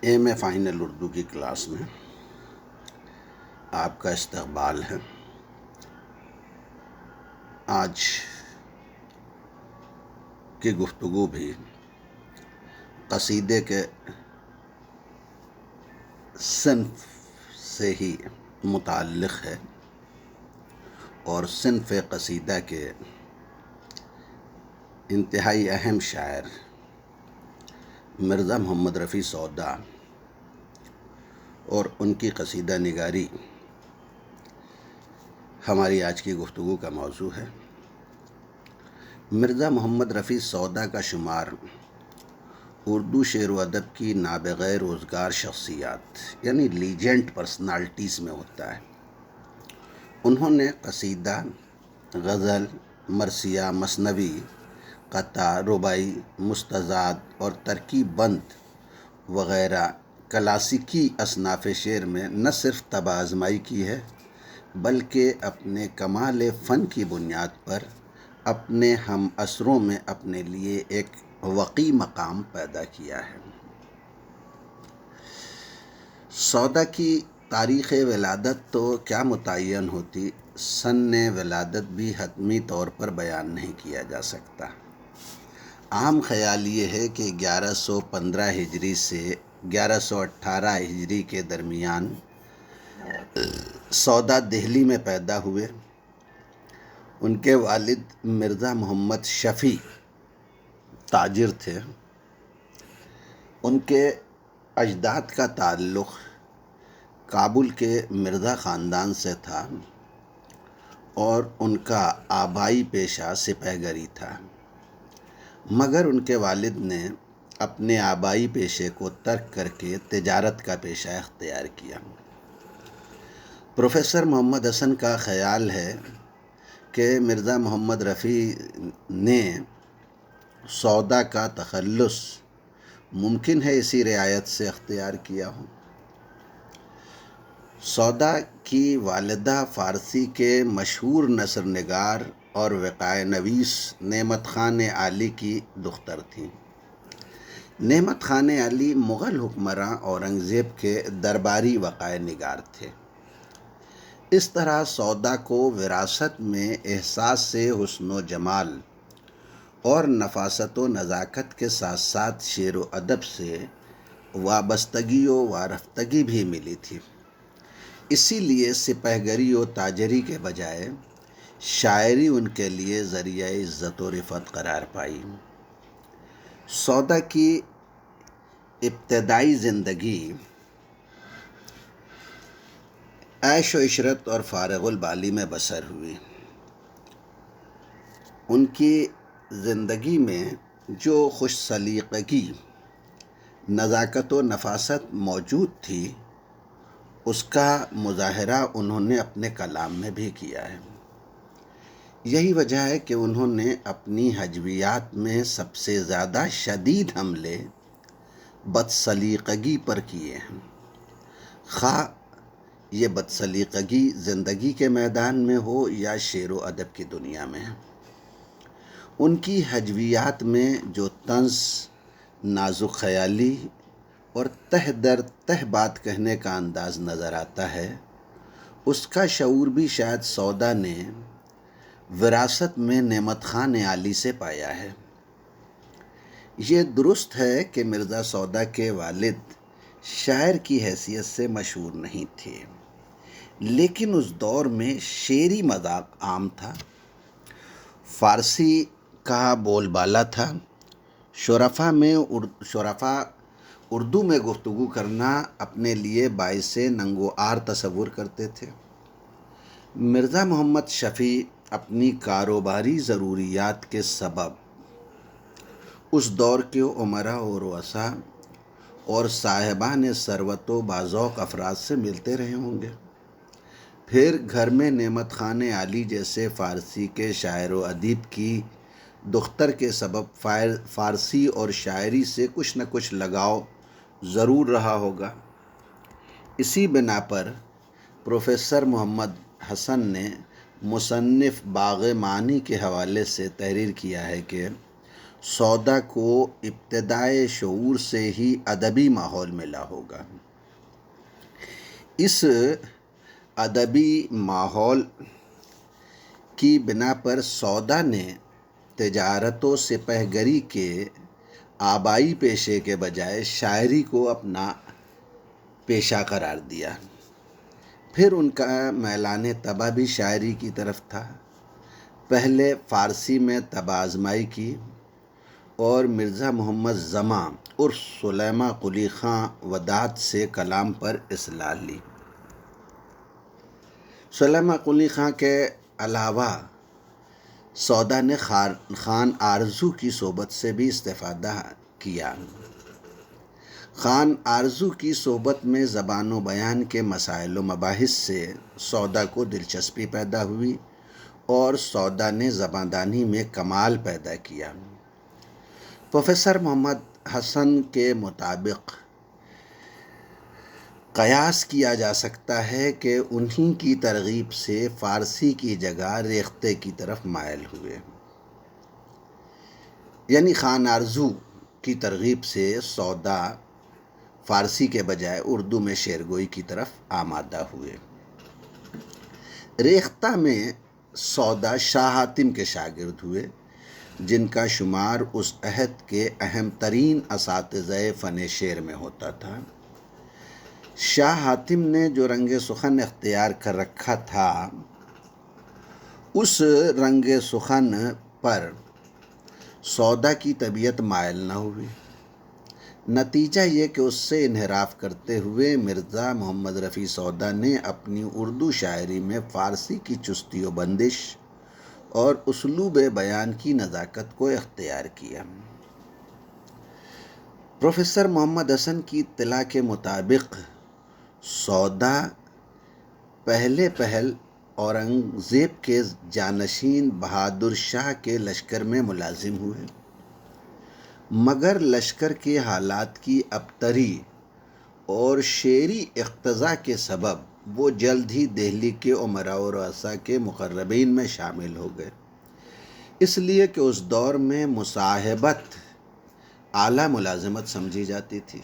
M a final Urdu کی class میں آپ کا استقبال ہے۔ آج کی گفتگو بھی قصیدے کے صنف سے ہی متعلق ہے اور صنف قصیدہ کے انتہائی اہم شاعر مرزا محمد رفیع سودا اور ان کی قصیدہ نگاری ہماری آج کی گفتگو کا موضوع ہے۔ مرزا محمد رفیع سودا کا شمار اردو شعر و ادب کی نابغیر روزگار شخصیات یعنی لیجنڈ پرسنالٹیز میں ہوتا ہے۔ انہوں نے قصیدہ، غزل، مرثیہ، مثنوی، قطع، رباعی، مستزاد اور ترکیب بند وغیرہ کلاسیکی اصناف شعر میں نہ صرف طبع آزمائی کی ہے بلکہ اپنے کمال فن کی بنیاد پر اپنے ہم عصروں میں اپنے لیے ایک وقی مقام پیدا کیا ہے۔ سودا کی تاریخ ولادت تو کیا متعین ہوتی، سن ولادت بھی حتمی طور پر بیان نہیں کیا جا سکتا۔ عام خیال یہ ہے کہ 1115 ہجری سے 1118 ہجری کے درمیان سودا دہلی میں پیدا ہوئے۔ ان کے والد مرزا محمد شفیع تاجر تھے۔ ان کے اجداد کا تعلق کابل کے مرزا خاندان سے تھا اور ان کا آبائی پیشہ سپہ گری تھا، مگر ان کے والد نے اپنے آبائی پیشے کو ترک کر کے تجارت کا پیشہ اختیار کیا۔ پروفیسر محمد حسن کا خیال ہے کہ مرزا محمد رفیع نے سودا کا تخلص ممکن ہے اسی رعایت سے اختیار کیا ہو۔ سودا کی والدہ فارسی کے مشہور نثر نگار اور وقائے نویس نعمت خان عالی کی دختر تھیں۔ نعمت خان عالی مغل حکمراں اورنگزیب کے درباری وقائے نگار تھے۔ اس طرح سودا کو وراثت میں احساس سے حسن و جمال اور نفاست و نزاکت کے ساتھ ساتھ شعر و ادب سے وابستگی و وارفتگی بھی ملی تھی۔ اسی لیے سپہ گری و تاجری کے بجائے شاعری ان کے لیے ذریعہ عزت و رفعت قرار پائی۔ سودا کی ابتدائی زندگی عیش و عشرت اور فارغ البالی میں بسر ہوئی۔ ان کی زندگی میں جو خوش سلیقگی، نزاکت و نفاست موجود تھی، اس کا مظاہرہ انہوں نے اپنے کلام میں بھی کیا ہے۔ یہی وجہ ہے کہ انہوں نے اپنی ہجویات میں سب سے زیادہ شدید حملے بد سلیقگی پر کیے ہیں، خواہ یہ بد سلیقگی زندگی کے میدان میں ہو یا شعر و ادب کی دنیا میں۔ ان کی ہجویات میں جو طنز، نازک خیالی اور تہ در تہ بات کہنے کا انداز نظر آتا ہے، اس کا شعور بھی شاید سودا نے وراثت میں نعمت خان عالی سے پایا ہے۔ یہ درست ہے کہ مرزا سودا کے والد شاعر کی حیثیت سے مشہور نہیں تھے، لیکن اس دور میں شعری مذاق عام تھا، فارسی کا بول بالا تھا، شرفا اردو میں گفتگو کرنا اپنے لیے باعث ننگ و عار تصور کرتے تھے۔ مرزا محمد شفیع اپنی کاروباری ضروریات کے سبب اس دور کے امراء و رؤساء اور صاحبان ثروت و باذوق افراد سے ملتے رہے ہوں گے۔ پھر گھر میں نعمت خان عالی جیسے فارسی کے شاعر و ادیب کی دختر کے سبب فارسی اور شاعری سے کچھ نہ کچھ لگاؤ ضرور رہا ہوگا۔ اسی بنا پر پروفیسر محمد حسن نے مصنف باغ معنی کے حوالے سے تحریر کیا ہے کہ سودا کو ابتدائے شعور سے ہی ادبی ماحول ملا ہوگا۔ اس ادبی ماحول کی بنا پر سودا نے تجارت و سپہ گری کے آبائی پیشے کے بجائے شاعری کو اپنا پیشہ قرار دیا۔ پھر ان کا میلان طبع بھی شاعری کی طرف تھا۔ پہلے فارسی میں طبع آزمائی کی اور مرزا محمد زماں عرف سلیماں قلی خاں وداعت سے کلام پر اصلاح لی۔ سلیماں قلی خاں کے علاوہ سودا نے خان آرزو کی صحبت سے بھی استفادہ کیا۔ خان آرزو کی صحبت میں زبان و بیان کے مسائل و مباحث سے سودا کو دلچسپی پیدا ہوئی اور سودا نے زبان دانی میں کمال پیدا کیا۔ پروفیسر محمد حسن کے مطابق قیاس کیا جا سکتا ہے کہ انہی کی ترغیب سے فارسی کی جگہ ریختے کی طرف مائل ہوئے، یعنی خان آرزو کی ترغیب سے سودا فارسی کے بجائے اردو میں شعرگوئی کی طرف آمادہ ہوئے۔ ریختہ میں سودا شاہ حاتم کے شاگرد ہوئے، جن کا شمار اس عہد کے اہم ترین اساتذہ فن شعر میں ہوتا تھا۔ شاہ حاتم نے جو رنگ سخن اختیار کر رکھا تھا، اس رنگ سخن پر سودا کی طبیعت مائل نہ ہوئی۔ نتیجہ یہ کہ اس سے انحراف کرتے ہوئے مرزا محمد رفیع سودا نے اپنی اردو شاعری میں فارسی کی چستی و بندش اور اسلوب بیان کی نزاکت کو اختیار کیا۔ پروفیسر محمد حسن کی اطلاع کے مطابق سودا پہل اورنگزیب کے جانشین بہادر شاہ کے لشکر میں ملازم ہوئے، مگر لشکر کے حالات کی ابتری اور شعری اقتضاء کے سبب وہ جلد ہی دہلی کے امراء و رؤساء کے مقربین میں شامل ہو گئے، اس لیے کہ اس دور میں مصاحبت اعلیٰ ملازمت سمجھی جاتی تھی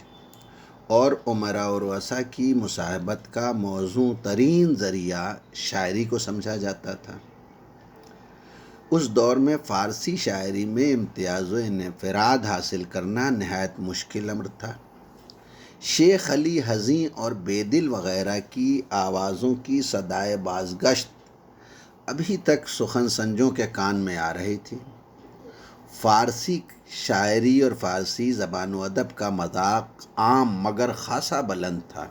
اور امراء و رؤساء کی مصاحبت کا موزوں ترین ذریعہ شاعری کو سمجھا جاتا تھا۔ اس دور میں فارسی شاعری میں امتیاز و انفراد حاصل کرنا نہایت مشکل امر تھا۔ شیخ علی حزیں اور بیدل وغیرہ کی آوازوں کی صدائے بازگشت ابھی تک سخن سنجوں کے کان میں آ رہی تھی۔ فارسی شاعری اور فارسی زبان و ادب کا مذاق عام مگر خاصا بلند تھا۔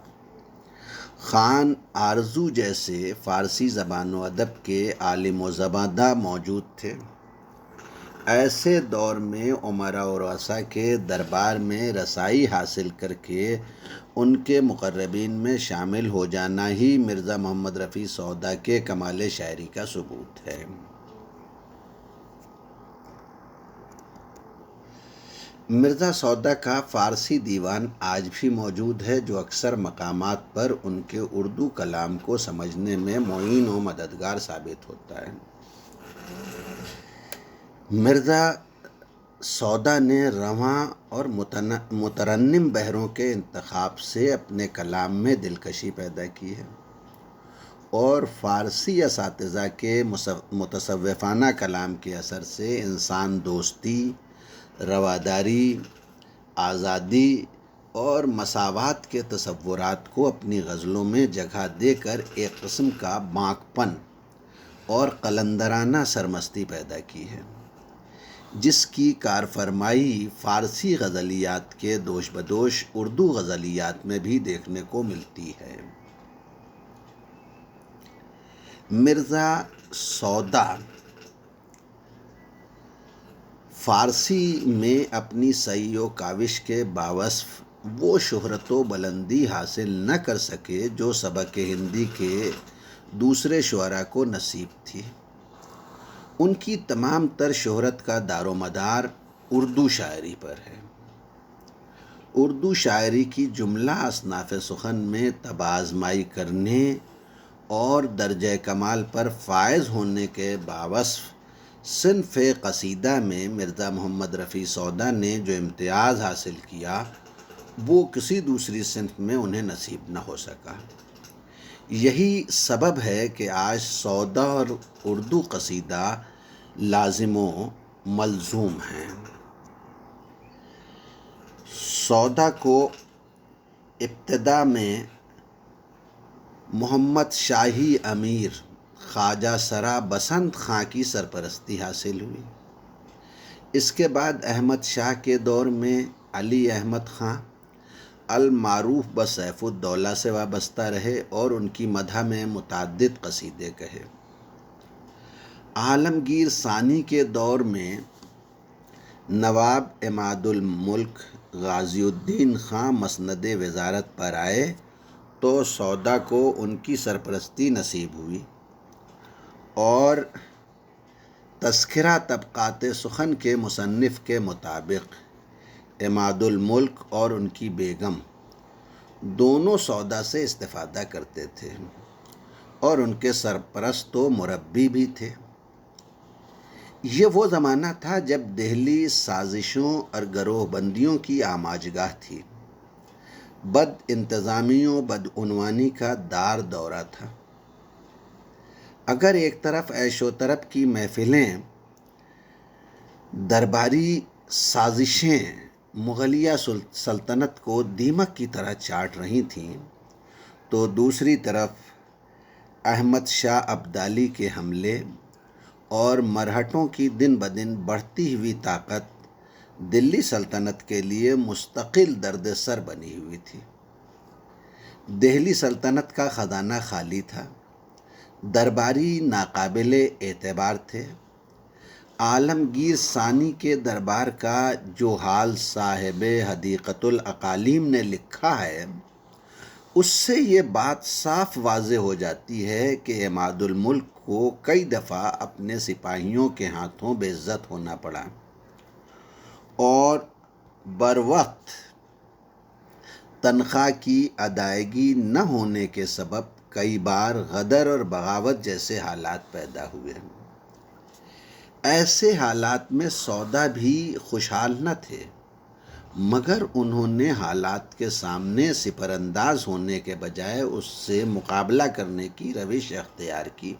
خان آرزو جیسے فارسی زبان و ادب کے عالم و زباندہ موجود تھے۔ ایسے دور میں امراء و رؤساء کے دربار میں رسائی حاصل کر کے ان کے مقربین میں شامل ہو جانا ہی مرزا محمد رفیع سودا کے کمال شاعری کا ثبوت ہے۔ مرزا سودا کا فارسی دیوان آج بھی موجود ہے، جو اکثر مقامات پر ان کے اردو کلام کو سمجھنے میں معین و مددگار ثابت ہوتا ہے۔ مرزا سودا نے رواں اور مترنم بحروں کے انتخاب سے اپنے کلام میں دلکشی پیدا کی ہے اور فارسی اساتذہ کے متصوفانہ کلام کے اثر سے انسان دوستی، رواداری، آزادی اور مساوات کے تصورات کو اپنی غزلوں میں جگہ دے کر ایک قسم کا بانک پن اور قلندرانہ سرمستی پیدا کی ہے، جس کی کارفرمائی فارسی غزلیات کے دوش بدوش اردو غزلیات میں بھی دیکھنے کو ملتی ہے۔ مرزا سودا فارسی میں اپنی سعی و کاوش کے باوصف وہ شہرت و بلندی حاصل نہ کر سکے جو سبق ہندی کے دوسرے شعراء کو نصیب تھی۔ ان کی تمام تر شہرت کا دار و مدار اردو شاعری پر ہے۔ اردو شاعری کی جملہ اصناف سخن میں طبع آزمائی کرنے اور درجہ کمال پر فائز ہونے کے باوصف صنف قصیدہ میں مرزا محمد رفیع سودا نے جو امتیاز حاصل کیا وہ کسی دوسری صنف میں انہیں نصیب نہ ہو سکا۔ یہی سبب ہے کہ آج سودا اور اردو قصیدہ لازم و ملزوم ہیں۔ سودا کو ابتدا میں محمد شاہی امیر خواجہ سرا بسنت خاں کی سرپرستی حاصل ہوئی۔ اس کے بعد احمد شاہ کے دور میں علی احمد خاں المعروف بسیف الدولہ سے وابستہ رہے اور ان کی مدح میں متعدد قصیدے کہے۔ عالمگیر ثانی کے دور میں نواب عماد الملک غازی الدین خاں مسند وزارت پر آئے تو سودا کو ان کی سرپرستی نصیب ہوئی اور تذکرہ طبقات سخن کے مصنف کے مطابق عماد الملک اور ان کی بیگم دونوں سودا سے استفادہ کرتے تھے اور ان کے سرپرست و مربی بھی تھے۔ یہ وہ زمانہ تھا جب دہلی سازشوں اور گروہ بندیوں کی آماجگاہ تھی۔ بد انتظامی و بدعنوانی کا دار دورہ تھا۔ اگر ایک طرف عیش و طرب کی محفلیں، درباری سازشیں مغلیہ سلطنت کو دیمک کی طرح چاٹ رہی تھیں، تو دوسری طرف احمد شاہ ابدالی کے حملے اور مرہٹوں کی دن بدن بڑھتی ہوئی طاقت دلی سلطنت کے لیے مستقل درد سر بنی ہوئی تھی۔ دہلی سلطنت کا خزانہ خالی تھا، درباری ناقابل اعتبار تھے۔ عالمگیر ثانی کے دربار کا جو حال صاحب حدیقۃ الاقالیم نے لکھا ہے، اس سے یہ بات صاف واضح ہو جاتی ہے کہ عماد الملک کو کئی دفعہ اپنے سپاہیوں کے ہاتھوں بے عزت ہونا پڑا اور بروقت تنخواہ کی ادائیگی نہ ہونے کے سبب کئی بار غدر اور بغاوت جیسے حالات پیدا ہوئے۔ ایسے حالات میں سودا بھی خوشحال نہ تھے، مگر انہوں نے حالات کے سامنے سپر انداز ہونے کے بجائے اس سے مقابلہ کرنے کی روش اختیار کی۔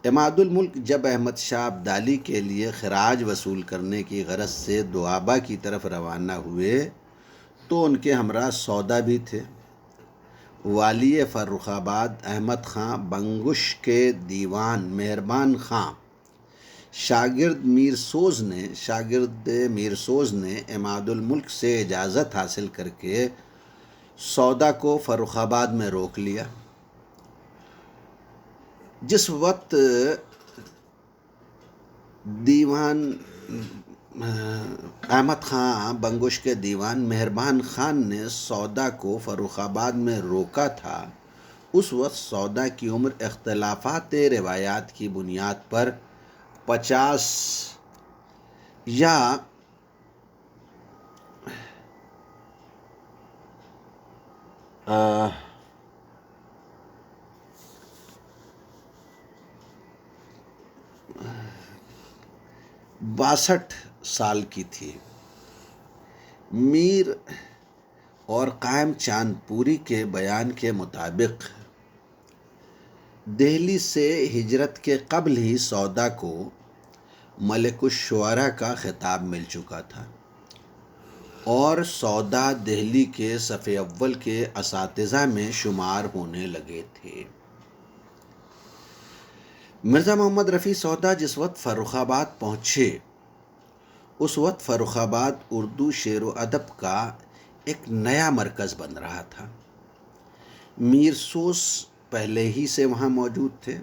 عماد الملک جب احمد شاہ ابدالی کے لیے خراج وصول کرنے کی غرض سے دوآبہ کی طرف روانہ ہوئے تو ان کے ہمراہ سودا بھی تھے۔ والی فرخ آباد احمد خاں بنگش کے دیوان مہربان خاں شاگرد میر سوز نے عماد الملک سے اجازت حاصل کر کے سودا کو فرخ آباد میں روک لیا۔ جس وقت دیوان احمد خاں بنگش کے دیوان مہربان خان نے سودا کو فرخ آباد میں روکا تھا، اس وقت سودا کی عمر اختلافات روایات کی بنیاد پر 50 یا 62 سال کی تھی۔ میر اور قائم چاند پوری کے بیان کے مطابق دہلی سے ہجرت کے قبل ہی سودا کو ملک الشعراء کا خطاب مل چکا تھا اور سودا دہلی کے صف اول کے اساتذہ میں شمار ہونے لگے تھے۔ مرزا محمد رفیع سودا جس وقت فرخ آباد پہنچے، اس وقت فرخ آباد اردو شعر و ادب کا ایک نیا مرکز بن رہا تھا۔ میر سوز پہلے ہی سے وہاں موجود تھے۔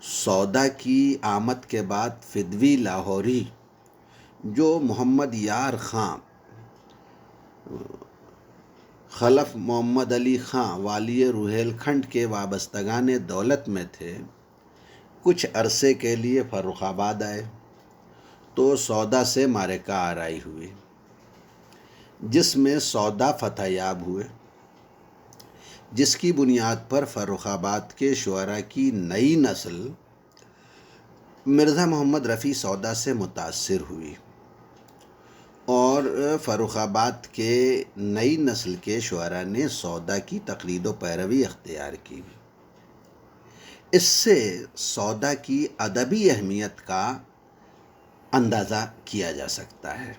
سودا کی آمد کے بعد فدوی لاہوری جو محمد یار خاں خلف محمد علی خاں والی روہیل کھنڈ کے وابستگان دولت میں تھے، کچھ عرصے کے لیے فرخ آباد آئے تو سودا سے معرکہ آرائی ہوئی، جس میں سودا فتح یاب ہوئے، جس کی بنیاد پر فرخ آباد کے شعراء کی نئی نسل مرزا محمد رفیع سودا سے متاثر ہوئی اور فروخ آباد کے نئی نسل کے شعراء نے سودا کی تقلید و پیروی اختیار کی۔ اس سے سودا کی ادبی اہمیت کا اندازہ کیا جا سکتا ہے۔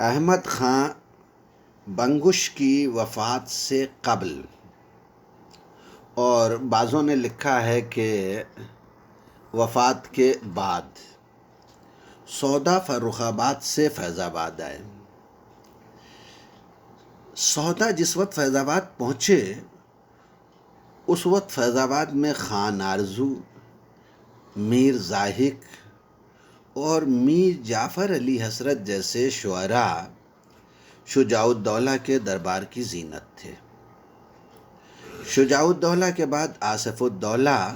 احمد خان بنگش کی وفات سے قبل، اور بعضوں نے لکھا ہے کہ وفات کے بعد، سودا فروخ آباد سے فیض آباد آئے۔ سودا جس وقت فیض آباد پہنچے، اس وقت فیض آباد میں خان آرزو، میر زاہد اور میر جعفر علی حسرت جیسے شعراء شجاع الدولہ کے دربار کی زینت تھے۔ شجاع الدولہ کے بعد آصف الدولہ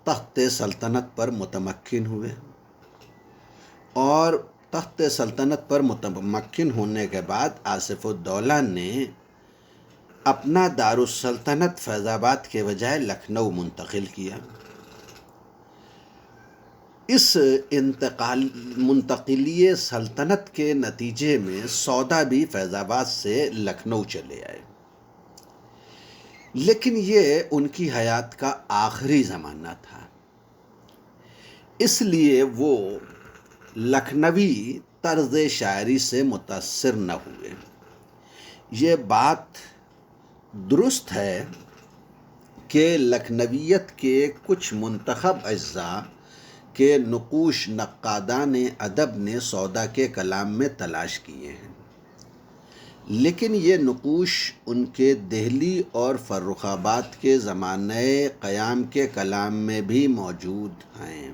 تخت سلطنت پر متمکن ہوئے، اور تخت سلطنت پر متمکن ہونے کے بعد آصف الدولہ نے اپنا دارالسلطنت فیض آباد کے بجائے لکھنؤ منتقل کیا۔ اس منتقلی سلطنت کے نتیجے میں سودا بھی فیض آباد سے لکھنؤ چلے آئے، لیکن یہ ان کی حیات کا آخری زمانہ تھا، اس لیے وہ لکھنوی طرز شاعری سے متاثر نہ ہوئے۔ یہ بات درست ہے کہ لکھنویت کے کچھ منتخب اجزاء کے نقوش نقادان ادب نے سودا کے کلام میں تلاش کیے ہیں، لیکن یہ نقوش ان کے دہلی اور فروخ آباد کے زمانہ قیام کے کلام میں بھی موجود ہیں۔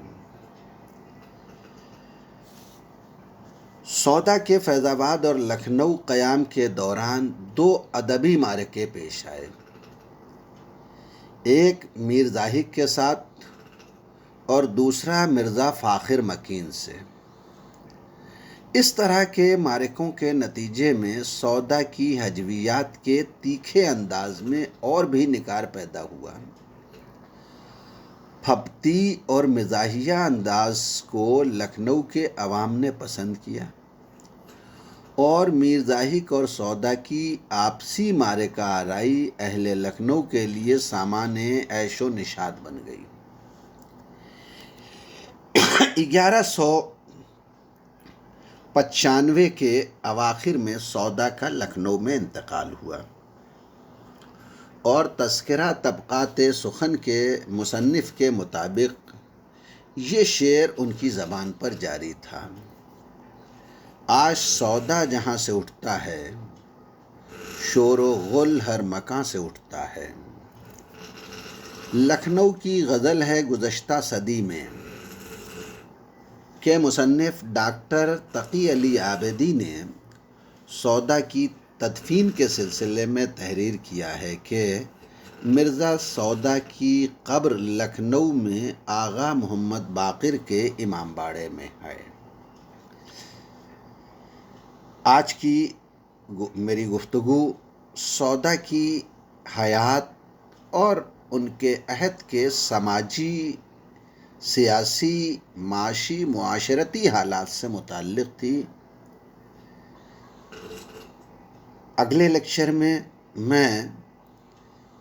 سودا کے فیض آباد اور لکھنؤ قیام کے دوران دو ادبی معرکے پیش آئے، ایک میر زاہد کے ساتھ اور دوسرا مرزا فاخر مکین سے۔ اس طرح کے معرکوں کے نتیجے میں سودا کی ہجویات کے تیکھے انداز میں اور بھی نکھار پیدا ہوا۔ پھبتی اور مزاحیہ انداز کو لکھنؤ کے عوام نے پسند کیا، اور میر زاہد اور سودا کی آپسی معرکہ آرائی اہل لکھنؤ کے لیے سامان عیش و نشاط بن گئی۔ 1195 کے اواخر میں سودا کا لکھنؤ میں انتقال ہوا، اور تذکرہ طبقات سخن کے مصنف کے مطابق یہ شعر ان کی زبان پر جاری تھا: آج سودا جہاں سے اٹھتا ہے، شور و غل ہر مکان سے اٹھتا ہے۔ لکھنؤ کی غزل ہے گزشتہ صدی میں کے مصنف ڈاکٹر تقی علی عابدی نے سودا کی تدفین کے سلسلے میں تحریر کیا ہے کہ مرزا سودا کی قبر لکھنؤ میں آغا محمد باقر کے امام باڑے میں ہے۔ آج کی میری گفتگو سودا کی حیات اور ان کے عہد کے سماجی، سیاسی، معاشی، معاشرتی حالات سے متعلق تھی۔ اگلے لیکچر میں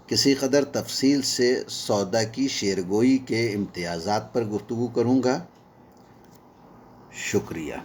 کسی قدر تفصیل سے سودا کی شعرگوئی کے امتیازات پر گفتگو کروں گا۔ شکریہ۔